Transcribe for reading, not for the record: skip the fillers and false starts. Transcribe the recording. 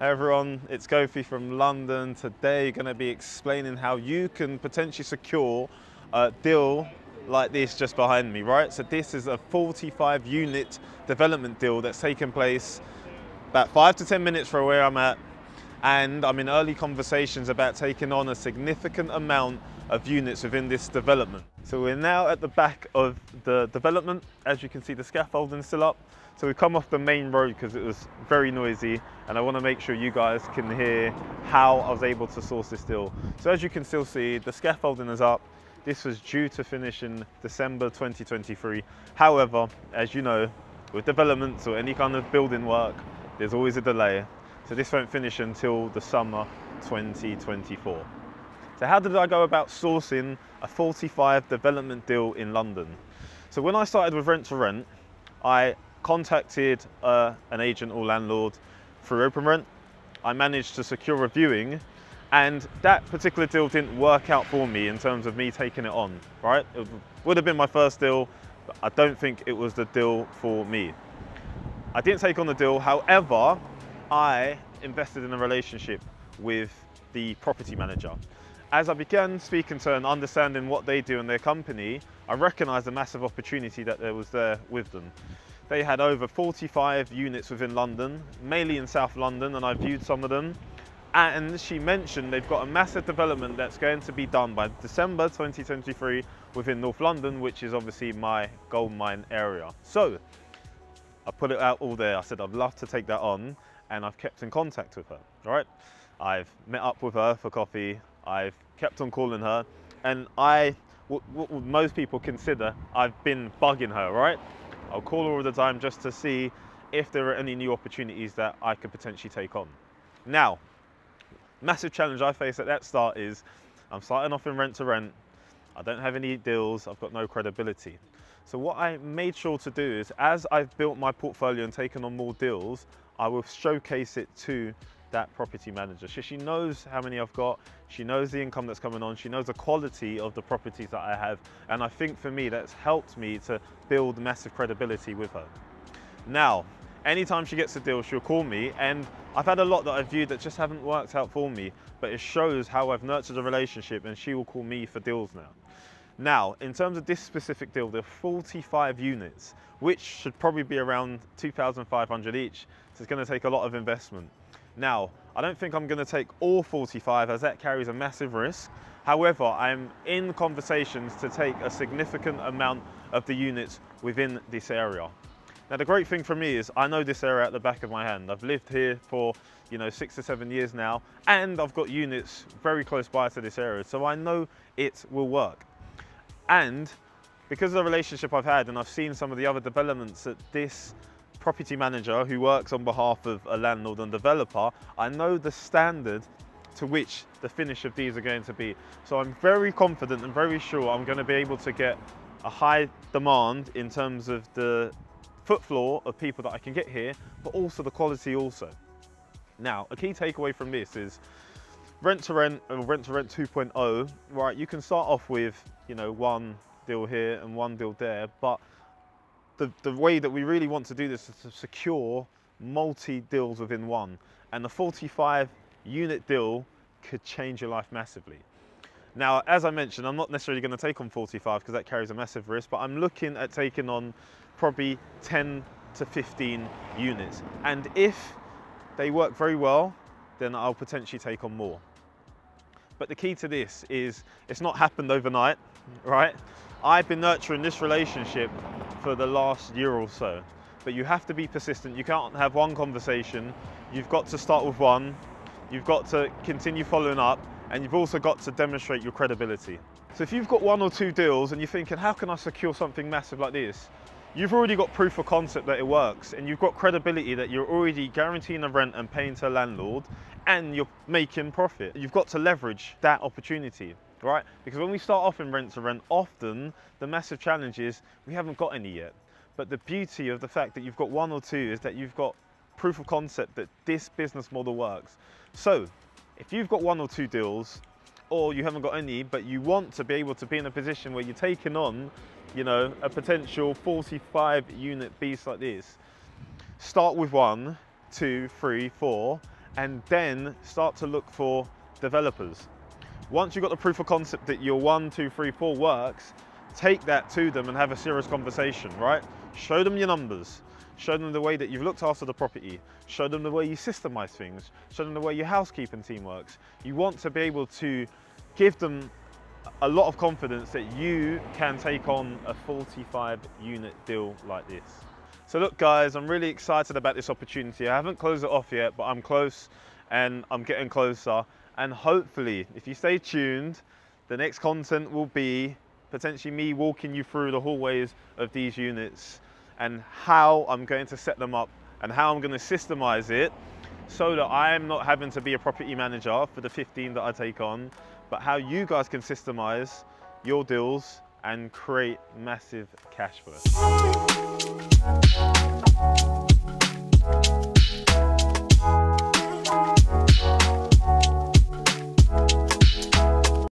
Hey everyone, it's Kofi from London. Today going to be explaining how you can potentially secure a deal like this just behind me, right? So this is a 45 unit development deal that's taken place about 5 to 10 minutes from where I'm at, and I'm in early conversations about taking on a significant amount of units within this development. So we're now at the back of the development. As you can see, the scaffolding's still up. So we've come off the main road because it was very noisy, and I want to make sure you guys can hear how I was able to source this deal. So as you can still see, the scaffolding is up. This was due to finish in December 2023. However, as you know, with developments or any kind of building work, there's always a delay. So this won't finish until the summer 2024. So how did I go about sourcing a 45 development deal in London? So when I started with Rent to Rent, I contacted an agent or landlord through OpenRent. I managed to secure a viewing, and that particular deal didn't work out for me in terms of me taking it on, right? It would have been my first deal, but I don't think it was the deal for me. I didn't take on the deal. However, I invested in a relationship with the property manager. As I began speaking to and understanding what they do in their company, I recognized the massive opportunity that there was there with them. They had over 45 units within London, mainly in South London, and I viewed some of them. And she mentioned they've got a massive development that's going to be done by December 2023 within North London, which is obviously my gold mine area. So I put it out all there. I said I'd love to take that on, and I've kept in contact with her, right? I've met up with her for coffee. I've kept on calling her, and what most people consider, I've been bugging her, right? I'll call her all the time just to see if there are any new opportunities that I could potentially take on. Now, massive challenge I face at that start is I'm starting off in Rent to Rent. I don't have any deals. I've got no credibility. So what I made sure to do is, as I've built my portfolio and taken on more deals, I will showcase it to that property manager. So she knows how many I've got, she knows the income that's coming on, she knows the quality of the properties that I have, and I think for me that's helped me to build massive credibility with her. Now, anytime she gets a deal, she'll call me, and I've had a lot that I've viewed that just haven't worked out for me, but it shows how I've nurtured a relationship, and she will call me for deals now. Now, in terms of this specific deal, there are 45 units, which should probably be around 2,500 each, so it's going to take a lot of investment. Now, I don't think I'm going to take all 45, as that carries a massive risk. However, I'm in conversations to take a significant amount of the units within this area. Now, the great thing for me is I know this area at the back of my hand. I've lived here for 6 to 7 years now, and I've got units very close by to this area, so I know it will work. And because of the relationship I've had, and I've seen some of the other developments that this property manager who works on behalf of a landlord and developer, I know the standard to which the finish of these are going to be. So I'm very confident and very sure I'm going to be able to get a high demand in terms of the foot floor of people that I can get here, but also the quality also. Now, a key takeaway from this is Rent to Rent or Rent to Rent 2.0, right? You can start off with, one deal here and one deal there, but the way that we really want to do this is to secure multi-deals within one. And the 45 unit deal could change your life massively. Now, as I mentioned, I'm not necessarily going to take on 45 because that carries a massive risk, but I'm looking at taking on probably 10 to 15 units. And if they work very well, then I'll potentially take on more. But the key to this is it's not happened overnight, right? I've been nurturing this relationship for the last year or so, but you have to be persistent. You can't have one conversation. You've got to start with one. You've got to continue following up, and you've also got to demonstrate your credibility. So if you've got 1 or 2 deals and you're thinking, how can I secure something massive like this? You've already got proof of concept that it works, and you've got credibility that you're already guaranteeing a rent and paying to a landlord, and you're making profit. You've got to leverage that opportunity, right? Because when we start off in Rent to Rent, often the massive challenge is we haven't got any yet. But the beauty of the fact that you've got 1 or 2 is that you've got proof of concept that this business model works. So if you've got 1 or 2 deals, or you haven't got any, but you want to be able to be in a position where you're taking on, a potential 45 unit beast like this, start with 1, 2, 3, 4, and then start to look for developers. Once you've got the proof of concept that your 1, 2, 3, 4 works, take that to them and have a serious conversation, right? Show them your numbers. Show them the way that you've looked after the property. Show them the way you systemize things. Show them the way your housekeeping team works. You want to be able to give them a lot of confidence that you can take on a 45 unit deal like this. So look guys, I'm really excited about this opportunity. I haven't closed it off yet, but I'm close and I'm getting closer. And hopefully, if you stay tuned, the next content will be potentially me walking you through the hallways of these units and how I'm going to set them up and how I'm going to systemize it so that I'm not having to be a property manager for the 15 that I take on, but how you guys can systemize your deals and create massive cash flow.